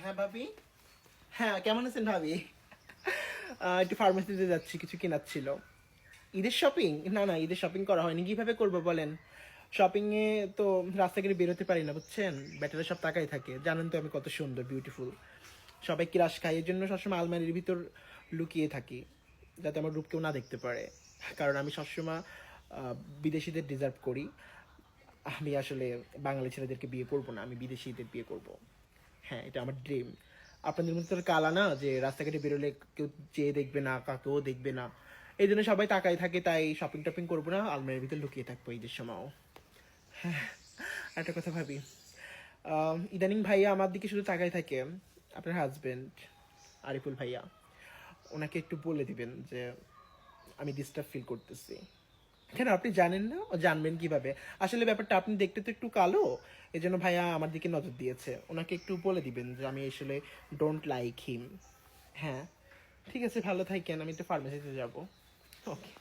হ্যাঁ ভাবি। হ্যাঁ, কেমন আছেন ভাবি? একটু ফার্মেসিতে যাচ্ছি, কিছু কেনার ছিল। ঈদের শপিং? না না, ঈদের শপিং করা হয়নি। কিভাবে করবো বলেন? শপিং এ তো রাস্তাঘাটে বেরোতে পারি না, বুঝছেন? ব্যাটারা সব তাকাই থাকে, জানেন তো আমি কত সুন্দর, বিউটিফুল। সবাই ক্রাশ খায়, এর জন্য সবসময় আলমারির ভিতর লুকিয়ে থাকি, যাতে আমার রূপ কেউ না দেখতে পারে। কারণ আমি সবসময় বিদেশিদের ডিজার্ভ করি। আমি আসলে বাঙালি ছেলেদেরকে বিয়ে করবো না, আমি বিদেশিদের বিয়ে করব। হ্যাঁ, এটা আমার ড্রিম। আপনাদের মধ্যে তো কালা না, যে রাস্তাঘাটে বেরোলে কেউ চেয়ে দেখবে না, কাকেও দেখবে না, এই জন্য সবাই তাকাই থাকে। তাই শপিং টপিং করবো না, আলমারির ভিতরে লুকিয়ে থাকবো ঈদের সময়। হ্যাঁ, একটা কথা ভাবি, ইদানিং ভাইয়া আমার দিকে শুধু তাকাই থাকে। আপনার হাজবেন্ড আরিফুল ভাইয়া, ওনাকে একটু বলে দিবেন যে আমি ডিস্টার্ব ফিল করতেছি। কেন, আপনি জানেন না? ও জানবেন কিভাবে? আসলে ব্যাপারটা, আপনি দেখতে তো একটু কালো, এই জন্য ভাইয়া আমার দিকে নজর দিয়েছে। ওনাকে একটু বলে দিবেন যে আমি আসলে ডোন্ট লাইক হিম। হ্যাঁ, ঠিক আছে, ভালো থাকেন, আমি একটু ফার্মেসিতে যাবো। ওকে।